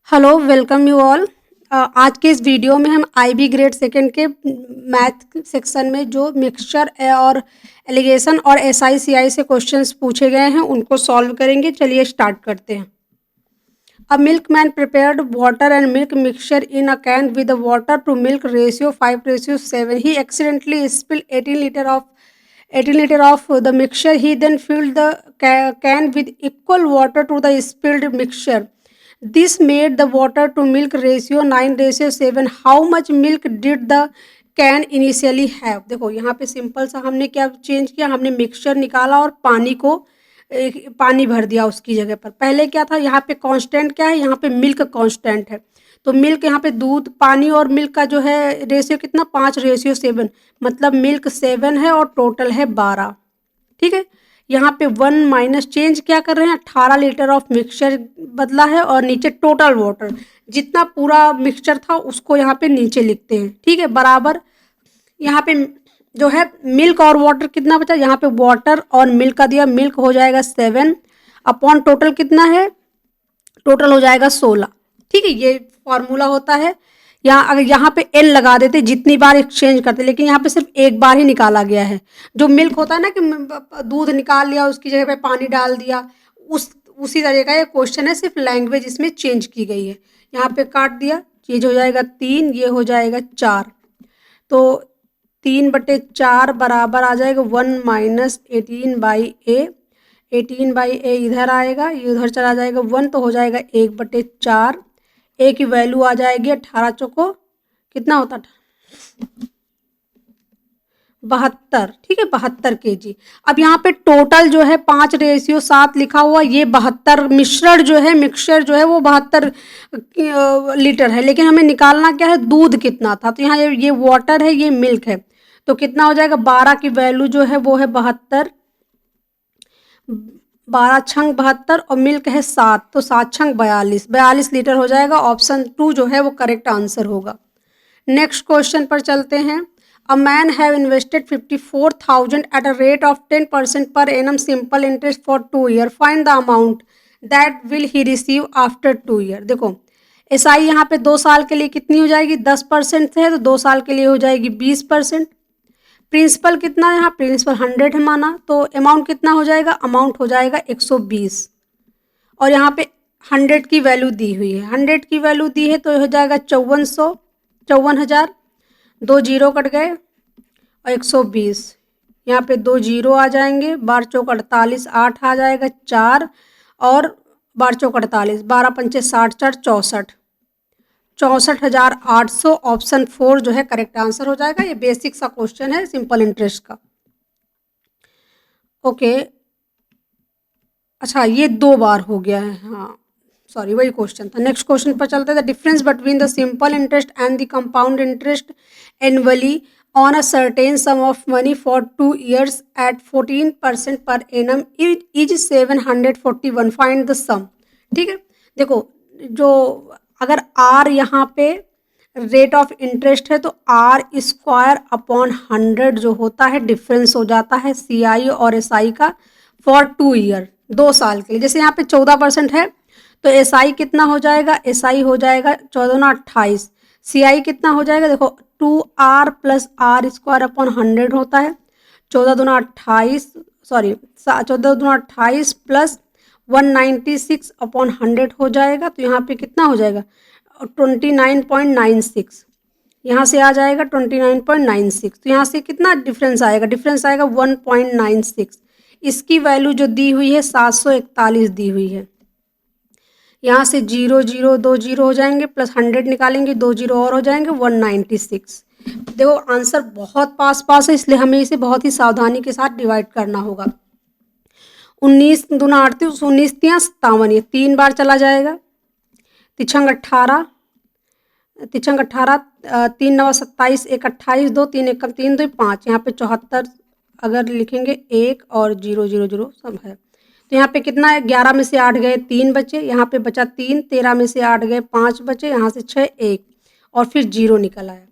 Hello welcome you all. आज के इस वीडियो में हम आईबी ग्रेड सेकंड के मैथ सेक्शन में जो मिक्सचर और एलिगेशन और एसआई से क्वेश्चंस पूछे गए हैं उनको सॉल्व करेंगे। चलिए स्टार्ट करते हैं। A milkman prepared water and milk mixture in a can with water to milk ratio 5:7. He accidentally spilled 18 liter of the mixture. He then filled the can with equal water to the spilled mixture. This made the water to milk ratio 9:7. How much milk did the can initially have. देखो यहाँ पे simple सा हमने क्या change किया, हमने mixture निकाला और पानी को पानी भर दिया उसकी जगह पर। पहले क्या था, यहाँ पे कांस्टेंट क्या है, यहाँ पे मिल्क कांस्टेंट है। तो मिल्क यहाँ पे दूध पानी और मिल्क का जो है रेशियो कितना 5:7, मतलब मिल्क 7 है और टोटल है 12। ठीक है, यहाँ पे 1 माइनस चेंज क्या कर रहे हैं, 18 लीटर ऑफ मिक्सचर बदला है और नीचे टोटल वाटर जितना पूरा मिक्सचर था उसको यहाँ पे नीचे लिखते हैं। ठीक है, बराबर यहाँ पे जो है मिल्क और वाटर कितना बचा, यहाँ पे वाटर और मिल्क का दिया, मिल्क हो जाएगा 7 अपॉन टोटल कितना है, टोटल हो जाएगा 16। ठीक है, ये फॉर्मूला होता है। यहाँ अगर यहाँ पे एल लगा देते जितनी बार एक्सचेंज करते, लेकिन यहाँ पे सिर्फ एक बार ही निकाला गया है। जो मिल्क होता है ना कि दूध निकाल लिया उसकी जगह पे पानी डाल दिया, उसी तरह का ये क्वेश्चन है, सिर्फ लैंग्वेज इसमें चेंज की गई है। यहाँ पे काट दिया, ये हो जाएगा 3, ये हो जाएगा 4, तो 3/4 बराबर आ जाएगा 1 माइनस 18/a। 18/a इधर आएगा, ये उधर चला जाएगा 1, तो हो जाएगा 1/4। ए की वैल्यू आ जाएगी 18 चौको कितना होता है 72। ठीक है, 72 kg। अब यहाँ पे टोटल जो है 5:7 लिखा हुआ, ये 72 मिश्रण जो है मिक्सचर जो है वो 72 लीटर है, लेकिन हमें निकालना क्या है, दूध कितना था। तो यहाँ ये वाटर है, ये मिल्क है, तो कितना हो जाएगा 12 की वैल्यू जो है वो है 72, 12 छंग 72 और मिल्क है 7, तो 7 छंग 42 लीटर हो जाएगा। ऑप्शन 2 जो है वो करेक्ट आंसर होगा। नेक्स्ट क्वेश्चन पर चलते हैं। A man have invested 54,000 at a rate of 10% per annum simple interest for 2 year. Find the amount that will he receive after 2 year. देखो एसआई यहाँ पे 2 साल के लिए कितनी हो जाएगी, 10% है, तो 2 साल के लिए हो जाएगी 20%। प्रिंसिपल कितना है, यहाँ प्रिंसिपल 100 है माना, तो अमाउंट कितना हो जाएगा, अमाउंट हो जाएगा 120। और यहाँ पे 100 की वैल्यू दी हुई है, 100 की वैल्यू दी है तो हो जाएगा 54,000। 2 जीरो कट गए और 120, यहाँ पे 2 जीरो आ जाएंगे, 12 चौक 48, 8 आ जाएगा 4 और 12 चौक 48, 12 पंचे 60, 4 64, 64,800। ऑप्शन 4 जो है करेक्ट आंसर हो जाएगा। ये बेसिक सा क्वेश्चन है सिंपल इंटरेस्ट का। ओके, अच्छा ये 2 बार हो गया है, हाँ सॉरी वही क्वेश्चन था। नेक्स्ट क्वेश्चन पर चलते हैं। The difference between the simple interest and the compound interest annually on a certain sum of money for 2 years at 14% per annum is 741। Find the sum. ठीक है, देखो जो अगर आर यहाँ पे रेट ऑफ इंटरेस्ट है तो आर स्क्वायर अपॉन 100 जो होता है डिफरेंस हो जाता है सी आई और एस आई का फॉर 2 ईयर, 2 साल के लिए। जैसे यहाँ पे 14% है तो एस आई कितना हो जाएगा, एस आई हो जाएगा 14×28। सी आई कितना हो जाएगा, देखो 2r plus are square upon 100 होता है, 14×28 सॉरी 14×28 प्लस 196 अपॉन 100 हो जाएगा, तो यहाँ पे कितना हो जाएगा 29.96। यहाँ से आ जाएगा 29.96, तो यहाँ से कितना डिफरेंस आएगा, डिफरेंस आएगा 1.96। इसकी वैल्यू जो दी हुई है 741 दी हुई है। यहाँ से 0 0 2 0 हो जाएंगे, प्लस 100 निकालेंगे, 2 0 और हो जाएंगे 196। देखो आंसर बहुत पास है, इसलिए हमें इसे बहुत ही सावधानी के साथ डिवाइड करना होगा। 19 दूना 38, 19 तियाँ 57, ये 3 बार चला जाएगा। तिछंग 18, 3 9 27, 1 28, 2 3 1 3 2 5, यहाँ पे 74 अगर लिखेंगे 1 और 0 0 0 सब है, तो यहाँ पे कितना है 11 में से 8 गए 3 बचे, यहाँ पे बचा 3, 13 में से 8 गए 5 बचे, यहाँ से 6 1 और फिर 0 निकल आया।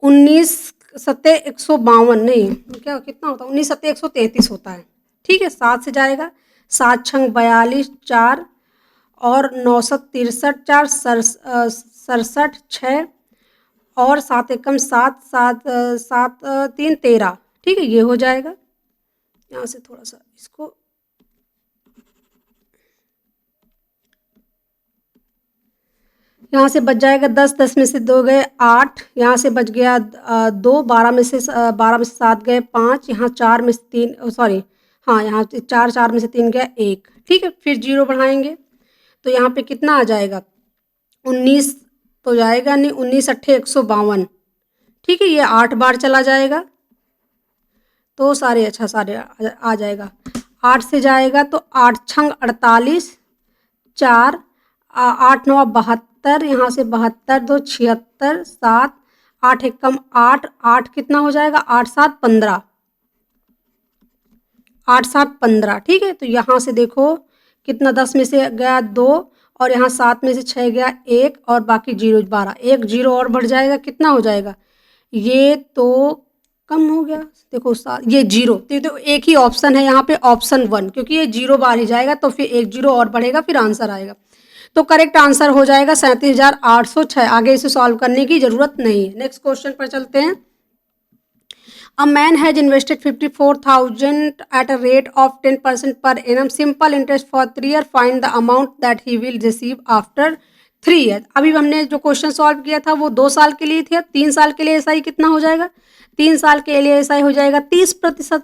19 सत्ते 152 नहीं क्या कितना होता है, 19 सत्ते 133 होता है। ठीक है, 7 से जाएगा, 7 छंग 42 4 और 963 4 67 6 और 7 एकम 7 7 7 3 13। ठीक है, ये हो जाएगा। यहाँ से थोड़ा सा इसको यहाँ से बच जाएगा 10, 10 में से 2 गए 8, यहाँ से बच गया 2, 12 में से 7 गए 5, यहाँ 4 में से 3 सॉरी, हाँ यहाँ 4 4 में से 3 गया 1। ठीक है, फिर 0 बढ़ाएंगे तो यहाँ पे कितना आ जाएगा 19 तो जाएगा नहीं, 19 अट्ठे 152। ठीक है, ये 8 बार चला जाएगा तो सारे अच्छा सारे आ जाएगा। 8 से जाएगा तो 8 छंग 48, 4 8 9 72, यहाँ से 72 2 76 7 8 एकम 8 8 कितना हो जाएगा 8 7 15, 8 7 15। ठीक है, तो यहाँ से देखो कितना 10 में से गया 2 और यहाँ 7 में से 6 गया 1 और बाकी 0 12, एक 0 और बढ़ जाएगा कितना हो जाएगा, ये तो कम हो गया। देखो ये 0 तो एक ही ऑप्शन है यहाँ पे ऑप्शन 1, क्योंकि ये 0 बार ही जाएगा तो फिर एक 0 और बढ़ेगा फिर आंसर आएगा। तो करेक्ट आंसर हो जाएगा 37,806। आगे इसे सॉल्व करने की जरूरत नहीं है। नेक्स्ट क्वेश्चन पर चलते हैं। A man has invested 54,000 at a rate of 10% per annum simple interest for 3 years. Find the amount that he will receive after 3 years. अभी हमने जो क्वेश्चन सॉल्व किया था वो 2 साल के लिए था। 3 साल के लिए एसआई कितना हो जाएगा, 3 साल के लिए एसआई हो जाएगा 30%।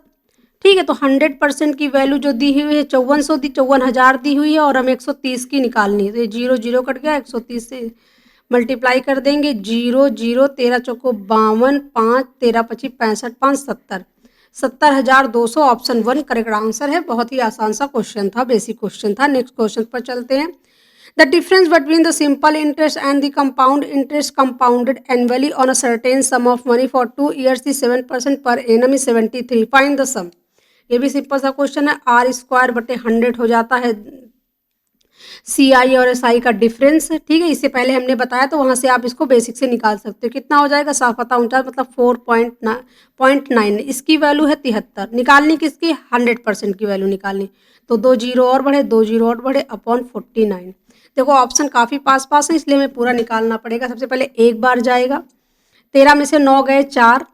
ठीक है, तो 100% की वैल्यू जो दी हुई है 5400 दी 54,000 दी हुई है और हमें 130 की निकालनी है। तो ये 0 0 कट गया, 130 से मल्टीप्लाई कर देंगे। 0 0 13 चौको 52, 5 13 25 65 5 70, 70,200 ऑप्शन 1 करेक्ट आंसर है। बहुत ही आसान सा क्वेश्चन था, बेसिक क्वेश्चन था। नेक्स्ट क्वेश्चन पर चलते हैं। The difference between the simple interest and the compound interest compounded annually on a certain sum of money for 2 years is 7% per annum is 73। Find the sum. ये भी simple सा question है। R² बटे 100 हो जाता है CI और SI का डिफरेंस। ठीक है, इससे पहले हमने बताया तो वहाँ से आप इसको बेसिक से निकाल सकते हो। कितना हो जाएगा, 7 मतलब 4.9, इसकी वैल्यू है 73। निकालनी किसकी, 100% की वैल्यू निकालनी। तो 2 0 और बढ़े, 2 0 और बढ़े अपॉन 49। देखो ऑप्शन काफ़ी पास पास है इसलिए हमें पूरा निकालना पड़ेगा। सबसे पहले एक बार जाएगा, 13 में से 9 गए 4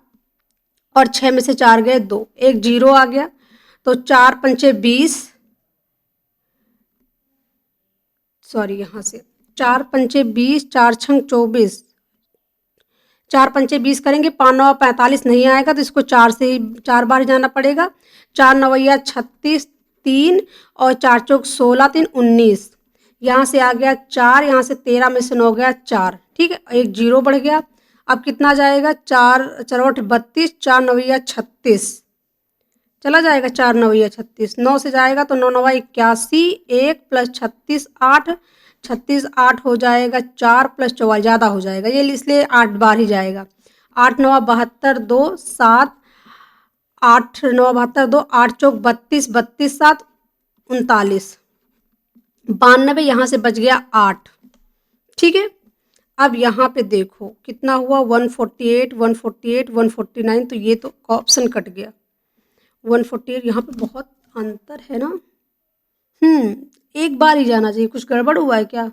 और 6 में से 4 गए 2, एक 0 आ गया। तो 4 पंचे 20, सॉरी यहाँ से 4 पंचे 20, 4 छंग 24, 4 पंचे 20 करेंगे, 5 9 45 नहीं आएगा तो इसको 4 से ही 4 बार जाना पड़ेगा। 4 9 36, 3 और 4 चौक 16 3 19, यहाँ से आ गया 4, यहाँ से 13 में से 9 गया 4। ठीक है, एक 0 बढ़ गया। अब कितना जाएगा, 4 4 32, 4 9 36 चला जाएगा, 4 9 36, 9 से जाएगा तो 9 9 81, 1 प्लस 36 8, 36 8 हो जाएगा, 4 प्लस 44 ज़्यादा हो जाएगा ये, इसलिए 8 बार ही जाएगा। 8 9 72 2 7, 8 9 72 2, 8 चौक 32, 32 7 39, 92, यहाँ से बच गया 8। ठीक है, अब यहाँ पे देखो कितना हुआ, 148 148 149, तो ये तो ऑप्शन कट गया 148। यहाँ पे बहुत अंतर है ना। एक बार ही जाना चाहिए, कुछ गड़बड़ हुआ है क्या।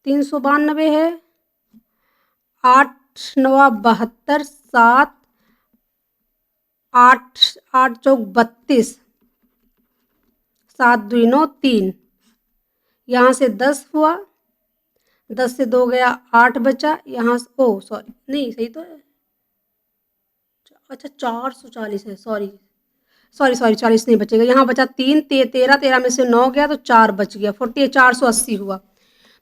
392 है, 8 9 72 7 8 8 चौक 32, 7 2 9 3, यहाँ से 10 हुआ, 10 से 2 गया 8 बचा, यहाँ से ओ सॉरी नहीं सही तो है, अच्छा 440 है, सॉरी 40 नहीं बचेगा, यहाँ बचा 3 13 13 में से 9 गया तो 4 बच गया, 48 480 हुआ।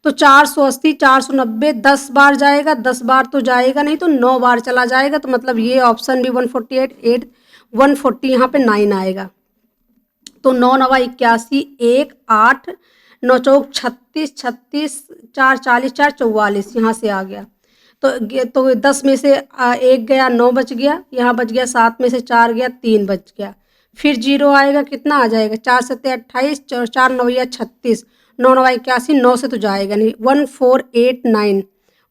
तो 480 490 10 बार जाएगा, 10 बार तो जाएगा नहीं तो 9 बार चला जाएगा, तो मतलब ये ऑप्शन भी 148 8 140 यहाँ पे 9 आएगा। तो 9 9 81 1 8 9 चौक 36 36 4 40 4 44 यहाँ से आ गया। तो 10 में से 1 गया 9 बच गया, यहाँ बच गया 7 में से 4 गया 3 बच गया, फिर 0 आएगा, कितना आ जाएगा 4 7 28 4 9 36, 9 9 81, 9 से तो जाएगा नहीं, 1489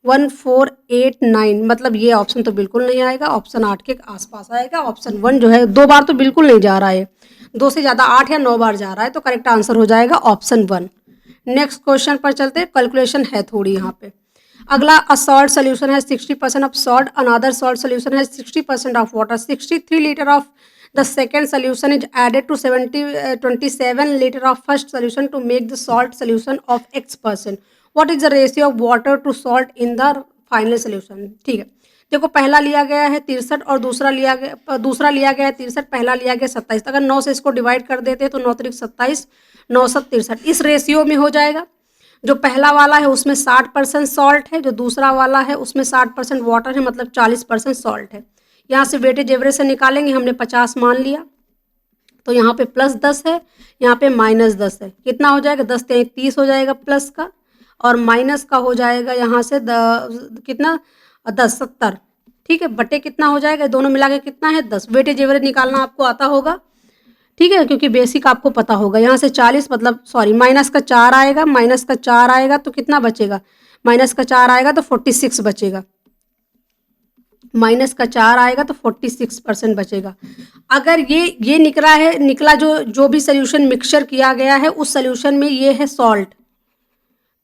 1489 मतलब ये ऑप्शन तो बिल्कुल नहीं आएगा, ऑप्शन 8 के आसपास आएगा। ऑप्शन 1 जो है 2 बार तो बिल्कुल नहीं जा रहा है, 2 से ज़्यादा 8 या 9 बार जा रहा है, तो करेक्ट आंसर हो जाएगा ऑप्शन 1। नेक्स्ट क्वेश्चन पर चलते हैं, कैलकुलेशन है थोड़ी यहाँ पे। अगला, अ सॉल्ट सोल्यूशन है 60% of salt, another salt solution है 60% of water, 63 litre of the second solution is added to 27 litre of first solution to make the salt solution of X%। What is the ratio of water to salt in the final solution. ठीक है, देखो पहला लिया गया है 63 और दूसरा लिया गया है 63, पहला लिया गया 27। अगर 9 से इसको डिवाइड कर देते हैं तो 9 त्रिक 27, 9 7 63 इस रेशियो में हो जाएगा। जो पहला वाला है उसमें 60% सॉल्ट है, जो दूसरा वाला है उसमें 60% वाटर है, मतलब 40% सॉल्ट है। यहाँ से वेटेज एवरेज से निकालेंगे, हमने 50 मान लिया, तो यहाँ पे +10 है, यहाँ पे -10 है। कितना हो जाएगा, 10 से 30 हो जाएगा प्लस का, और माइनस का हो जाएगा यहाँ से कितना 10 70। ठीक है, बटे कितना हो जाएगा, दोनों मिला के कितना है 10। वेटेज एवरेज निकालना आपको आता होगा, ठीक है, क्योंकि बेसिक आपको पता होगा। यहाँ से 40 मतलब सॉरी माइनस का 4 आएगा, माइनस का 4 आएगा तो कितना बचेगा, माइनस का 4 आएगा तो 46 बचेगा, माइनस का 4 आएगा तो 46% बचेगा। अगर ये निकला जो भी सोल्यूशन मिक्सचर किया गया है उस सोल्यूशन में ये है सॉल्ट,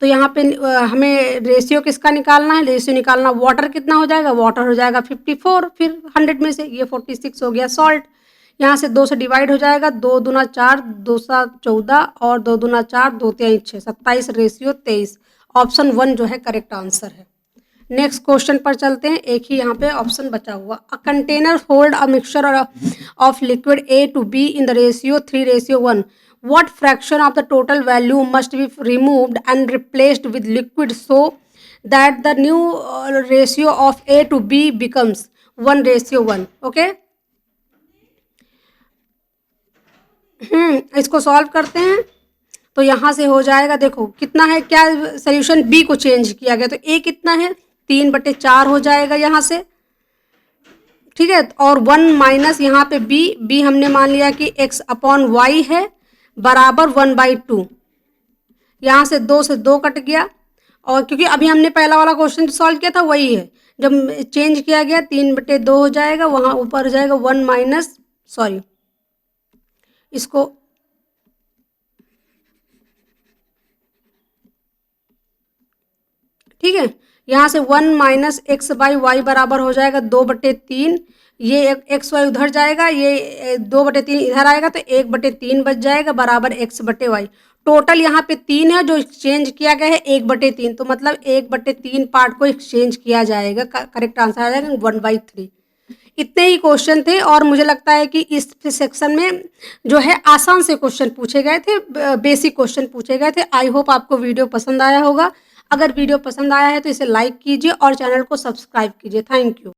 तो यहाँ पे हमें रेशियो किसका निकालना है, रेशियो निकालना वाटर कितना हो जाएगा, वाटर हो जाएगा 54, फिर 100 में से ये 46 हो गया सॉल्ट। यहाँ से 2 से डिवाइड हो जाएगा, 2 दूना 4, 2 7 14 और 2 दूना 4, 2 3 6, 27 रेशियो 23। ऑप्शन 1 जो है करेक्ट आंसर है। नेक्स्ट क्वेश्चन पर चलते हैं, एक ही यहाँ पे ऑप्शन बचा हुआ। A container hold a mixture of liquid A to B in the ratio 3:1। What fraction of the total value must be removed and replaced with liquid so that the new ratio of A to B becomes 1:1? Okay? इसको solve करते हैं तो यहाँ से हो जाएगा, देखो कितना है, क्या सोल्यूशन बी को चेंज किया गया तो ए कितना है 3/4 हो जाएगा यहाँ से। ठीक है, और 1 माइनस यहाँ पे बी हमने मान लिया कि x/y है बराबर 1/2। यहाँ से 2 से 2 कट गया, और क्योंकि अभी हमने पहला वाला क्वेश्चन सॉल्व किया था वही है, जब चेंज किया गया 3/2 हो जाएगा, वहाँ ऊपर हो जाएगा 1 माइनस सॉरी इसको ठीक है, यहाँ से 1 माइनस x/y बराबर हो जाएगा 2/3। ये x/y उधर जाएगा, ये 2/3 इधर आएगा तो 1/3 बच जाएगा बराबर x/y। टोटल यहाँ पे 3 है, जो एक्सचेंज किया गया है 1/3, तो मतलब 1/3 पार्ट को एक्सचेंज किया जाएगा। करेक्ट आंसर आ जाएगा 1/3। इतने ही क्वेश्चन थे, और मुझे लगता है कि इस सेक्शन में जो है आसान से क्वेश्चन पूछे गए थे, बेसिक क्वेश्चन पूछे गए थे। आई होप आपको वीडियो पसंद आया होगा। अगर वीडियो पसंद आया है तो इसे लाइक कीजिए और चैनल को सब्सक्राइब कीजिए। Thank you.